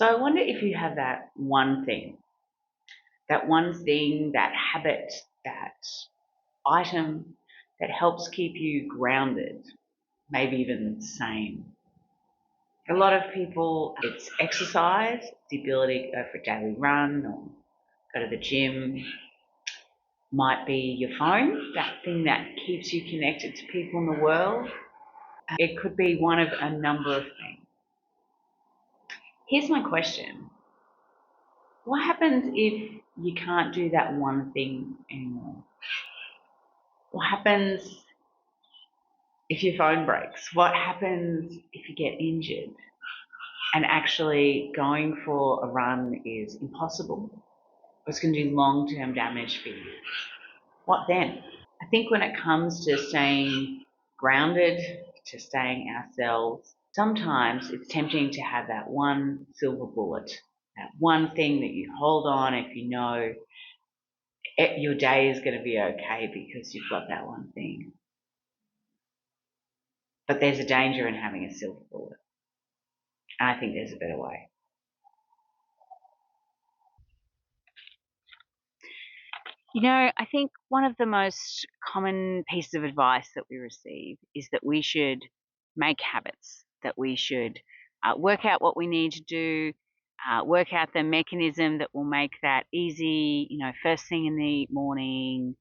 So I wonder if you have that one thing, that habit, that item that helps keep you grounded, maybe even sane. For a lot of people, it's exercise, the ability to go for a daily run or go to the gym. Might be your phone, that thing that keeps you connected to people in the world. It could be one of a number of things. Here's my question. What happens if you can't do that one thing anymore? What happens if your phone breaks? What happens if you get injured and actually going for a run is impossible? Or it's going to do long-term damage for you? What then? I think when it comes to staying grounded, to staying ourselves, sometimes it's tempting to have that one silver bullet, that one thing that you hold on if you know your day is going to be okay because you've got that one thing. But there's a danger in having a silver bullet. And I think there's a better way. I think one of the most common pieces of advice that we receive is that we should make habits, that we should work out what we need to do, work out the mechanism that will make that easy, first thing in the morning,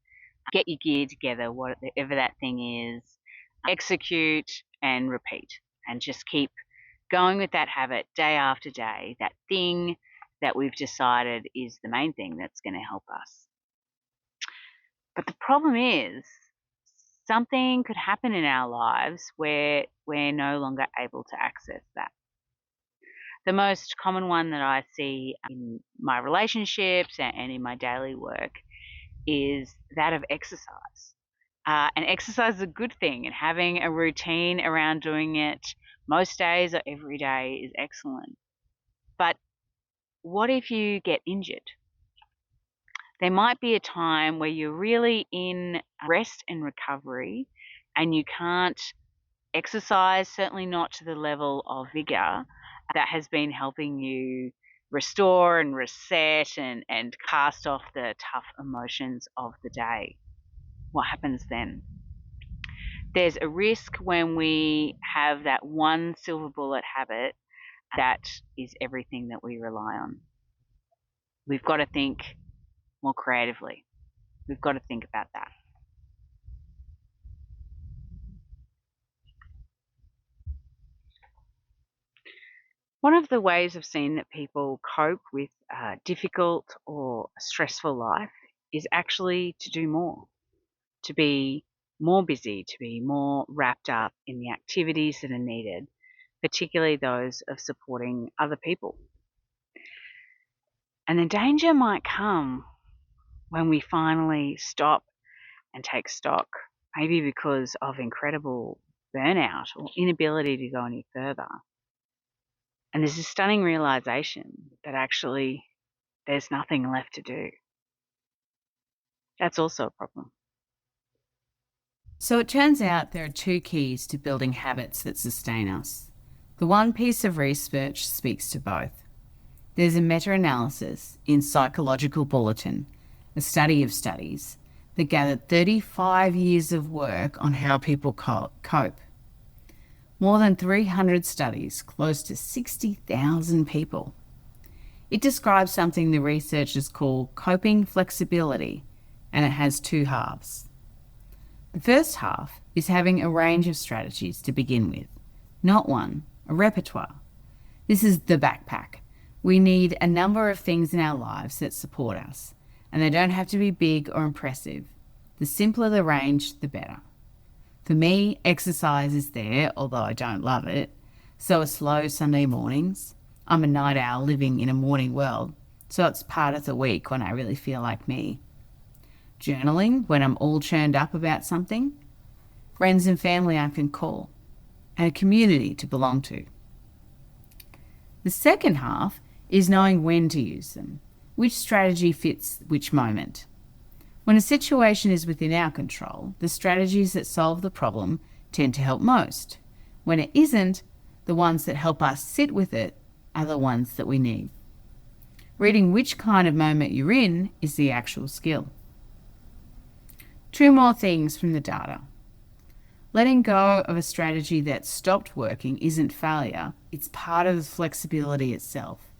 get your gear together, whatever that thing is, execute and repeat, and just keep going with that habit day after day, that thing that we've decided is the main thing that's going to help us. But the problem is, something could happen in our lives where we're no longer able to access that. The most common one that I see in my relationships and in my daily work is that of exercise. And exercise is a good thing, and having a routine around doing it most days or every day is excellent. But what if you get injured? There might be a time where you're really in rest and recovery and you can't exercise, certainly not to the level of vigor that has been helping you restore and reset and cast off the tough emotions of the day. What happens then? There's a risk when we have that one silver bullet habit that is everything that we rely on. We've got to think more creatively. We've got to think about that. One of the ways I've seen that people cope with a difficult or a stressful life is actually to do more, to be more busy, to be more wrapped up in the activities that are needed, particularly those of supporting other people. And the danger might come when we finally stop and take stock, maybe because of incredible burnout or inability to go any further. And there's a stunning realization that actually there's nothing left to do. That's also a problem. So it turns out there are two keys to building habits that sustain us. The one piece of research speaks to both. There's a meta-analysis in Psychological Bulletin, a study of studies, that gathered 35 years of work on how people cope. More than 300 studies, close to 60,000 people. It describes something the researchers call coping flexibility, and it has two halves. The first half is having a range of strategies to begin with, not one, a repertoire. This is the backpack. We need a number of things in our lives that support us, and they don't have to be big or impressive. The simpler the range, the better. For me, exercise is there, although I don't love it. So are slow Sunday mornings. I'm a night owl living in a morning world, so it's part of the week when I really feel like me. Journaling when I'm all churned up about something. Friends and family I can call. And a community to belong to. The second half is knowing when to use them, which strategy fits which moment. When a situation is within our control, the strategies that solve the problem tend to help most. When it isn't, the ones that help us sit with it are the ones that we need. Reading which kind of moment you're in is the actual skill. 2 more things from the data. Letting go of a strategy that stopped working isn't failure, it's part of the flexibility itself.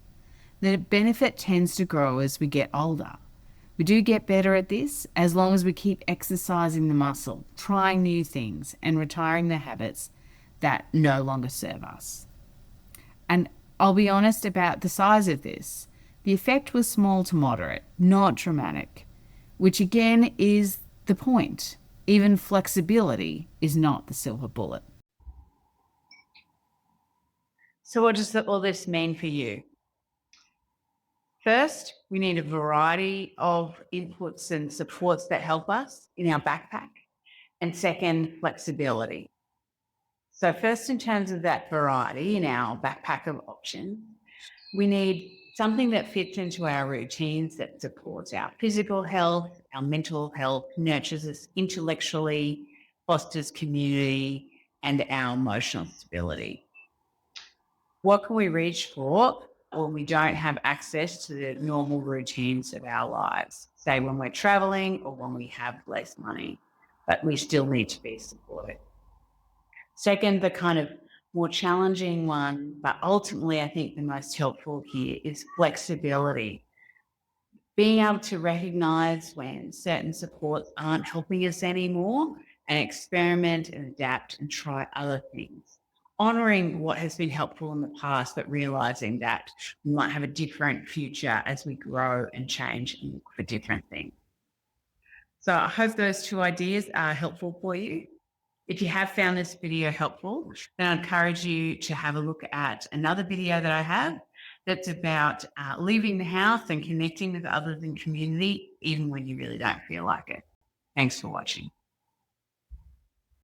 The benefit tends to grow as we get older. We do get better at this as long as we keep exercising the muscle, trying new things, and retiring the habits that no longer serve us. And I'll be honest about the size of this. The effect was small to moderate, not dramatic, which again is the point. Even flexibility is not the silver bullet. So what does all this mean for you? First, we need a variety of inputs and supports that help us in our backpack. And second, flexibility. So first, in terms of that variety in our backpack of options, we need something that fits into our routines, that supports our physical health, our mental health, nurtures us intellectually, fosters community, and our emotional stability. What can we reach for when we don't have access to the normal routines of our lives? Say when we're traveling or when we have less money, but we still need to be supported. Second, the kind of more challenging one, but ultimately I think the most helpful here is flexibility. Being able to recognize when certain supports aren't helping us anymore and experiment and adapt and try other things. Honoring what has been helpful in the past, but realizing that we might have a different future as we grow and change and look for different things. So I hope those 2 ideas are helpful for you. If you have found this video helpful, then I encourage you to have a look at another video that I have that's about leaving the house and connecting with others in community, even when you really don't feel like it. Thanks for watching.